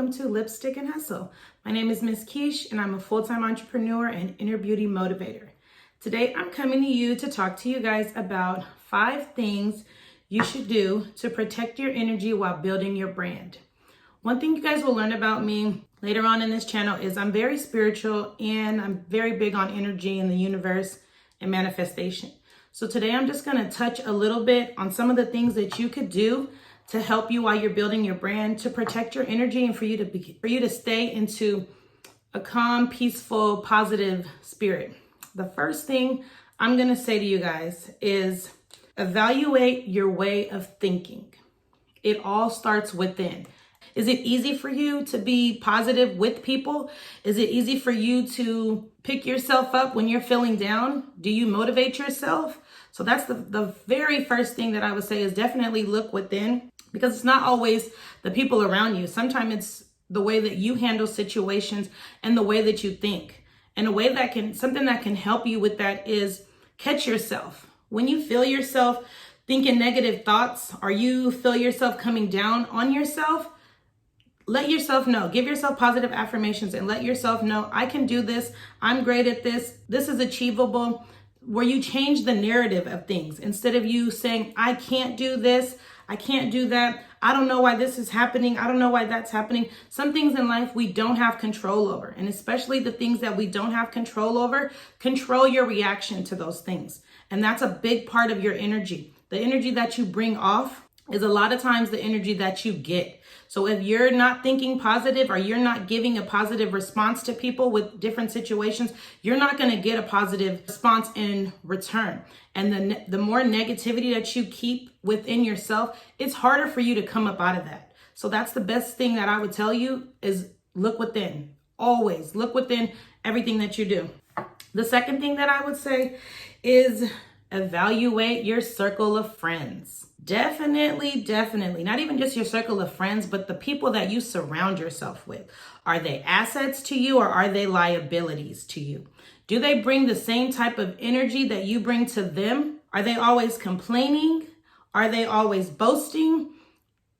welcome to Lipstick and Hustle. My name is Miss Keish and I'm a full-time entrepreneur and inner beauty motivator. Today I'm coming to you to talk to you guys about 5 things you should do to protect your energy while building your brand. One thing you guys will learn about me later on in this channel is I'm very spiritual and I'm very big on energy in the universe and manifestation. So today I'm just going to touch a little bit on some of the things that you could do to help you while you're building your brand, to protect your energy and for you to stay into a calm, peaceful, positive spirit. The first thing I'm going to say to you guys is evaluate your way of thinking. It all starts within. Is it easy for you to be positive with people? Is it easy for you to pick yourself up when you're feeling down? Do you motivate yourself? So that's the very first thing that I would say is definitely look within, because it's not always the people around you. Sometimes it's the way that you handle situations and the way that you think. And something that can help you with that is catch yourself. When you feel yourself thinking negative thoughts, or you feel yourself coming down on yourself, let yourself know. Give yourself positive affirmations and let yourself know, I can do this. I'm great at this. This is achievable. Where you change the narrative of things. Instead of you saying, I can't do this, I can't do that, I don't know why this is happening, I don't know why that's happening. Some things in life we don't have control over. And especially the things that we don't have control over, control your reaction to those things. And that's a big part of your energy. The energy that you bring off is a lot of times the energy that you get. So if you're not thinking positive, or you're not giving a positive response to people with different situations, you're not going to get a positive response in return. And the more negativity that you keep within yourself, it's harder for you to come up out of that. So that's the best thing that I would tell you is look within. Always look within everything that you do. The second thing that I would say is evaluate your circle of friends. Definitely, not even just your circle of friends, but the people that you surround yourself with. Are they assets to you or are they liabilities to you? Do they bring the same type of energy that you bring to them? Are they always complaining? Are they always boasting?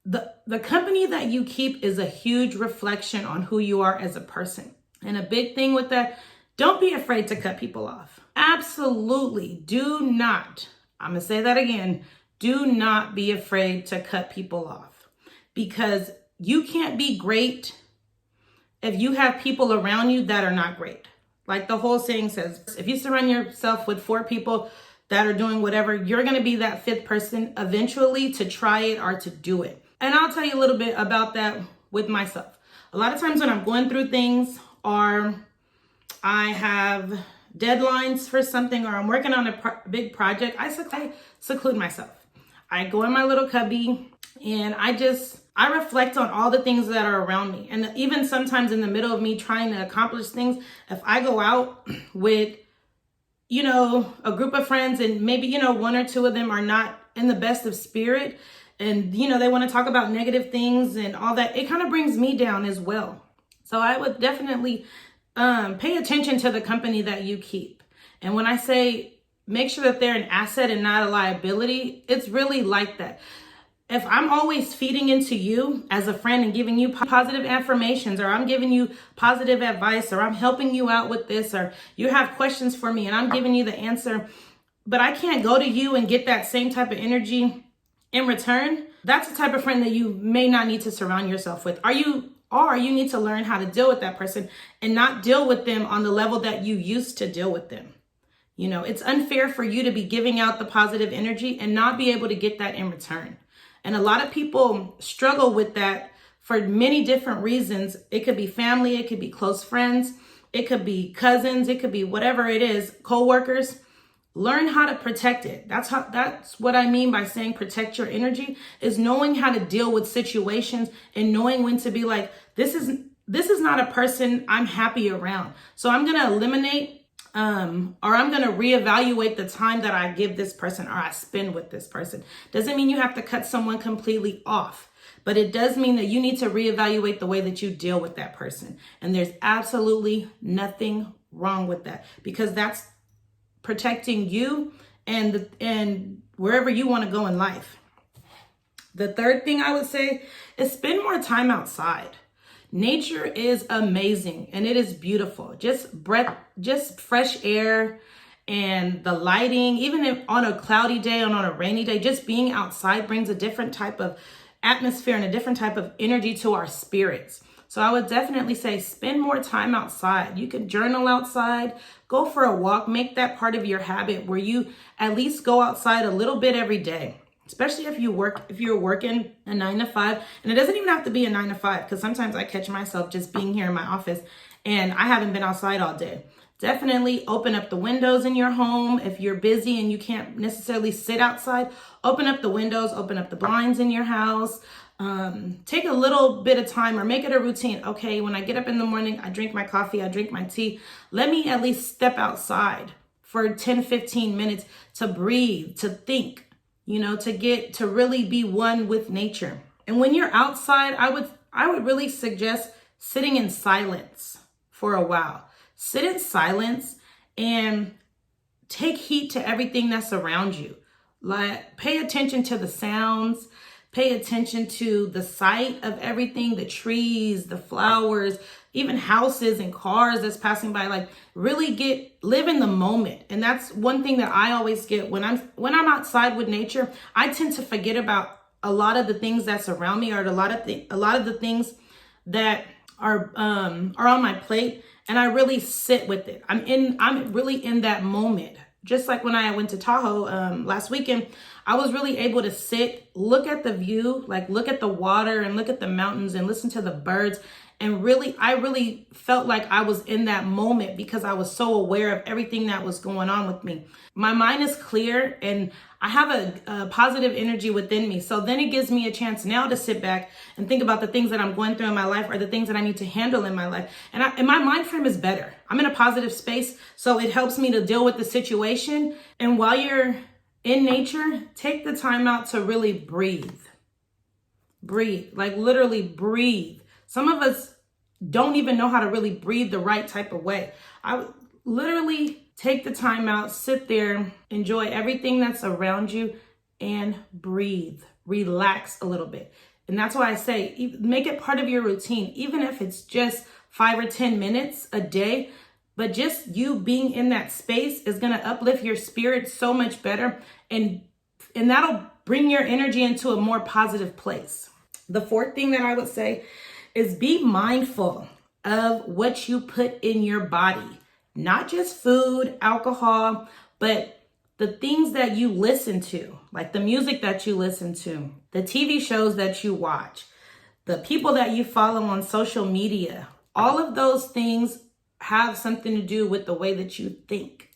The company that you keep is a huge reflection on who you are as a person. And a big thing with that, don't be afraid to cut people off. Absolutely do not. I'm going to say that again. Do not be afraid to cut people off, because you can't be great if you have people around you that are not great. Like the whole saying says, if you surround yourself with 4 people that are doing whatever, you're going to be that 5th person eventually to try it or to do it. And I'll tell you a little bit about that with myself. A lot of times when I'm going through things, or I have deadlines for something, or I'm working on a big project, I seclude myself. I go in my little cubby and I reflect on all the things that are around me. And even sometimes in the middle of me trying to accomplish things, if I go out with, a group of friends and maybe, 1 or 2 of them are not in the best of spirit and, they want to talk about negative things and all that, it kind of brings me down as well. So I would definitely pay attention to the company that you keep. And when I say make sure that they're an asset and not a liability, it's really like that. If I'm always feeding into you as a friend and giving you positive affirmations, or I'm giving you positive advice, or I'm helping you out with this, or you have questions for me and I'm giving you the answer, but I can't go to you and get that same type of energy in return, that's the type of friend that you may not need to surround yourself with. Or you need to learn how to deal with that person and not deal with them on the level that you used to deal with them. It's unfair for you to be giving out the positive energy and not be able to get that in return. And a lot of people struggle with that for many different reasons. It could be family, it could be close friends, it could be cousins, it could be whatever it is, co-workers. Learn how to protect it. That's what I mean by saying protect your energy, is knowing how to deal with situations and knowing when to be like, this is not a person I'm happy around. So I'm going to eliminate or I'm going to reevaluate the time that I give this person or I spend with this person. Doesn't mean you have to cut someone completely off, but it does mean that you need to reevaluate the way that you deal with that person. And there's absolutely nothing wrong with that, because that's protecting you and wherever you want to go in life. The third thing I would say is spend more time outside. Nature is amazing and it is beautiful. Just fresh air and the lighting, even if on a cloudy day and on a rainy day, just being outside brings a different type of atmosphere and a different type of energy to our spirits. So I would definitely say spend more time outside. You could journal outside, go for a walk, make that part of your habit where you at least go outside a little bit every day. Especially if you're working a 9 to 5, and it doesn't even have to be a 9 to 5, because sometimes I catch myself just being here in my office and I haven't been outside all day. Definitely open up the windows in your home. If you're busy and you can't necessarily sit outside, open up the windows, open up the blinds in your house. Take a little bit of time or make it a routine. Okay, when I get up in the morning, I drink my coffee, I drink my tea. Let me at least step outside for 10, 15 minutes to breathe, to think, to really be one with nature. And when you're outside, I would really suggest sitting in silence for a while. Sit in silence and take heed to everything that's around you. Like, pay attention to the sounds, pay attention to the sight of everything, the trees, the flowers, even houses and cars that's passing by. Like, really live in the moment. And that's one thing that I always get when I'm outside with nature. I tend to forget about a lot of the things that's around me, or a lot of the things that are on my plate, and I really sit with it. I'm really in that moment. Just like when I went to Tahoe last weekend, I was really able to sit, look at the view, like look at the water and look at the mountains and listen to the birds. And I really felt like I was in that moment because I was so aware of everything that was going on with me. My mind is clear and I have a positive energy within me. So then it gives me a chance now to sit back and think about the things that I'm going through in my life, or the things that I need to handle in my life. And my mind frame is better. I'm in a positive space, so it helps me to deal with the situation. And while you're in nature, take the time out to really breathe. Breathe, like literally breathe. Some of us don't even know how to really breathe the right type of way. I would literally take the time out, sit there, enjoy everything that's around you, and breathe. Relax a little bit. And that's why I say, make it part of your routine, even if it's just 5 or 10 minutes a day. But just you being in that space is going to uplift your spirit so much better. And that'll bring your energy into a more positive place. The fourth thing that I would say is be mindful of what you put in your body. Not just food, alcohol, but the things that you listen to, like the music that you listen to, the TV shows that you watch, the people that you follow on social media. All of those things have something to do with the way that you think,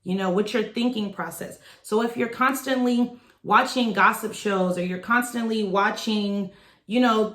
with your thinking process. So if you're constantly watching gossip shows, or you're constantly watching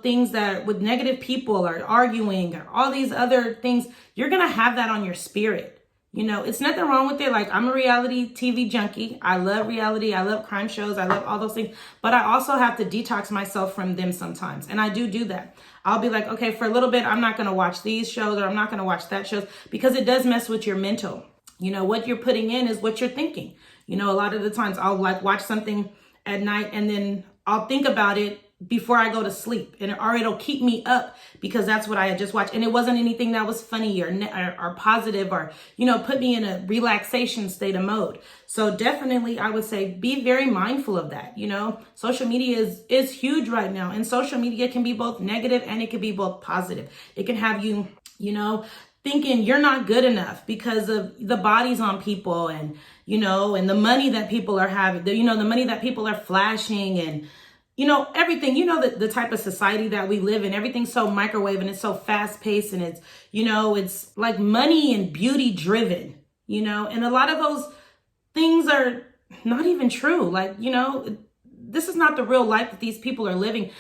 things that with negative people are arguing, or all these other things, you're going to have that on your spirit. It's nothing wrong with it. Like, I'm a reality TV junkie. I love reality. I love crime shows. I love all those things. But I also have to detox myself from them sometimes. And I do that. I'll be like, okay, for a little bit, I'm not going to watch these shows, or I'm not going to watch that shows, because it does mess with your mental. What you're putting in is what you're thinking. A lot of the times I'll watch something at night, and then I'll think about it before I go to sleep, or it'll keep me up because that's what I had just watched. And it wasn't anything that was funny or positive, or, put me in a relaxation state of mode. So definitely I would say be very mindful of that. Social media is huge right now, and social media can be both negative and it can be both positive. It can have you, thinking you're not good enough because of the bodies on people, and, and the money that people are having, the money that people are flashing, and everything, the type of society that we live in. Everything's so microwave and it's so fast paced, and it's, it's like money and beauty driven, and a lot of those things are not even true. Like, this is not the real life that these people are living.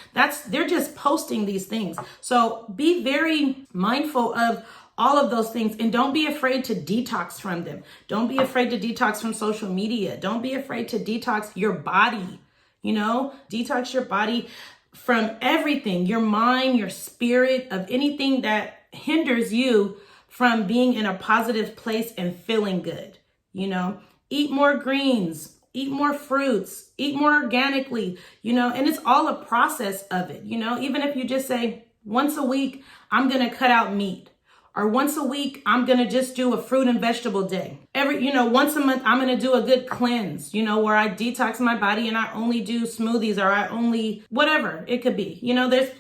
They're just posting these things. So be very mindful of all of those things, and don't be afraid to detox from them. Don't be afraid to detox from social media. Don't be afraid to detox your body. Detox your body from everything, your mind, your spirit, of anything that hinders you from being in a positive place and feeling good. Eat more greens, eat more fruits, eat more organically, and it's all a process of it. Even if you just say, Once a week, I'm going to cut out meat. Or once a week, I'm going to just do a fruit and vegetable day. Once a month, I'm going to do a good cleanse, where I detox my body and I only do smoothies, or I only, whatever it could be.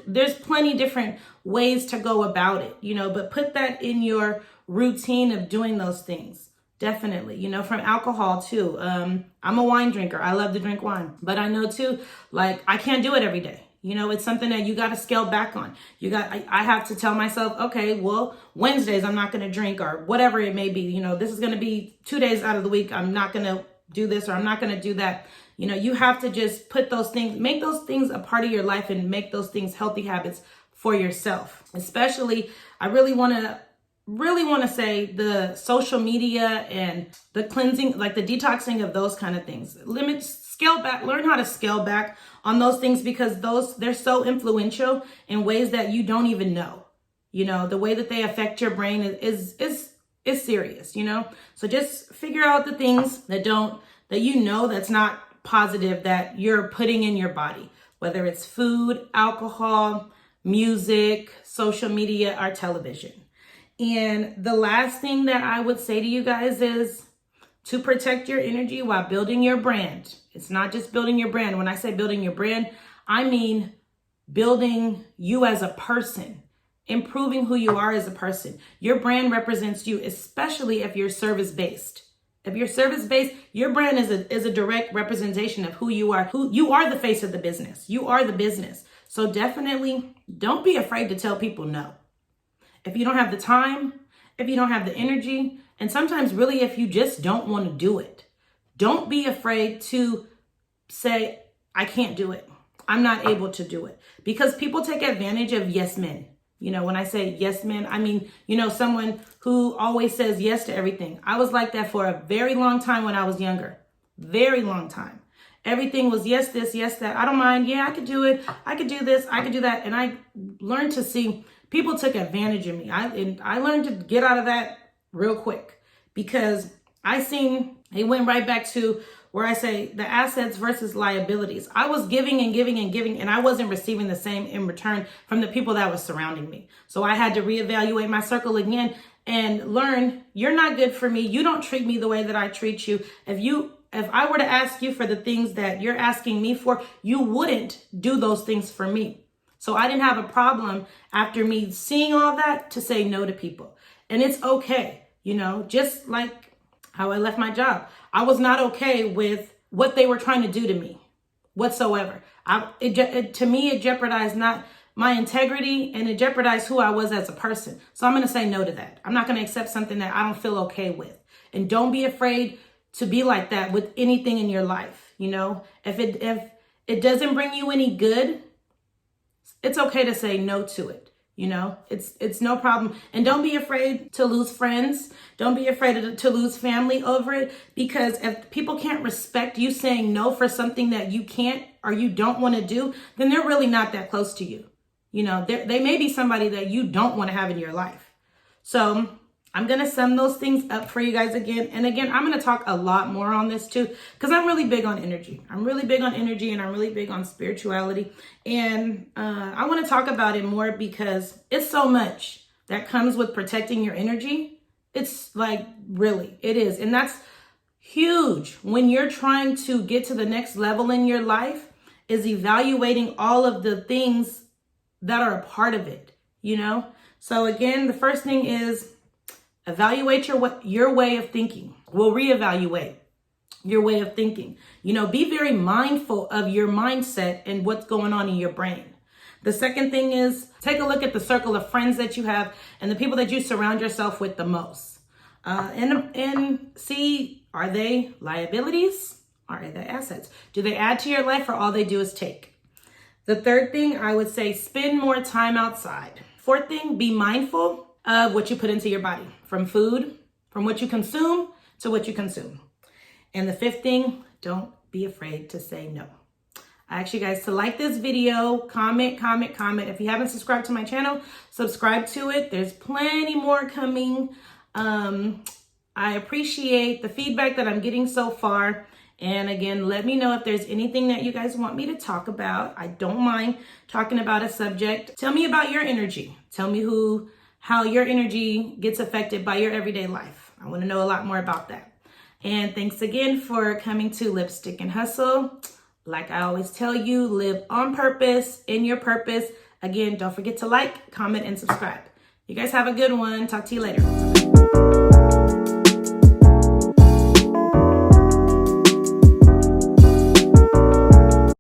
There's plenty different ways to go about it, but put that in your routine of doing those things. Definitely, from alcohol too. I'm a wine drinker. I love to drink wine, but I know too, like I can't do it every day. It's something that you got to scale back on. I have to tell myself, okay, well, Wednesdays I'm not going to drink, or whatever it may be. This is going to be 2 days out of the week. I'm not going to do this, or I'm not going to do that. You have to just put those things, make those things a part of your life, and make those things healthy habits for yourself. Especially, I really want to say the social media and the cleansing, like the detoxing of those kind of things. Scale back, learn how to scale back on those things, because they're so influential in ways that you don't even know. The way that they affect your brain is serious, So just figure out the things that's not positive that you're putting in your body, whether it's food, alcohol, music, social media, or television. And the last thing that I would say to you guys is to protect your energy while building your brand. It's not just building your brand. When I say building your brand, I mean building you as a person, improving who you are as a person. Your brand represents you, especially if you're service-based. If you're service-based, your brand is a direct representation of who you are. You are the face of the business. You are the business. So definitely don't be afraid to tell people no. If you don't have the time, if you don't have the energy, and sometimes really if you just don't want to do it, don't be afraid to say, I can't do it. I'm not able to do it. Because people take advantage of yes men. When I say yes men, I mean, someone who always says yes to everything. I was like that for a very long time when I was younger. Very long time. Everything was yes this, yes that. I don't mind. Yeah, I could do it. I could do this. I could do that. And I learned to see people took advantage of me. I learned to get out of that real quick, because it went right back to where I say the assets versus liabilities. I was giving and giving and giving, and I wasn't receiving the same in return from the people that was surrounding me. So I had to reevaluate my circle again and learn, you're not good for me. You don't treat me the way that I treat you. If I were to ask you for the things that you're asking me for, you wouldn't do those things for me. So I didn't have a problem after me seeing all that to say no to people. And it's okay, just like how I left my job. I was not okay with what they were trying to do to me whatsoever. To me, it jeopardized not my integrity, and it jeopardized who I was as a person. So I'm going to say no to that. I'm not going to accept something that I don't feel okay with. And don't be afraid to be like that with anything in your life. If it doesn't bring you any good, it's okay to say no to it. It's no problem. And don't be afraid to lose friends. Don't be afraid to lose family over it, because if people can't respect you saying no for something that you can't or you don't want to do, then they're really not that close to you. They may be somebody that you don't want to have in your life. So I'm going to sum those things up for you guys again. And again, I'm going to talk a lot more on this too, because I'm really big on energy. I'm really big on energy, and I'm really big on spirituality. And I want to talk about it more because it's so much that comes with protecting your energy. It's like, really, it is. And that's huge when you're trying to get to the next level in your life, is evaluating all of the things that are a part of it, So again, the first thing is, evaluate your way of thinking. We'll reevaluate your way of thinking. Be very mindful of your mindset and what's going on in your brain. The second thing is, take a look at the circle of friends that you have and the people that you surround yourself with the most. And see, are they liabilities? Or are they assets? Do they add to your life, or all they do is take? The third thing, I would say, spend more time outside. Fourth thing, be mindful of what you put into your body, from food, from what you consume to what you consume. And the fifth thing, don't be afraid to say no. I ask you guys to like this video, comment. If you haven't subscribed to my channel, subscribe to it. There's plenty more coming. I appreciate the feedback that I'm getting so far. And again, let me know if there's anything that you guys want me to talk about. I don't mind talking about a subject. Tell me about your energy. Tell me how your energy gets affected by your everyday life. I want to know a lot more about that. And thanks again for coming to Lipstick and Hustle. Like I always tell you, live on purpose, in your purpose. Again, don't forget to like, comment, and subscribe. You guys have a good one. Talk to you later.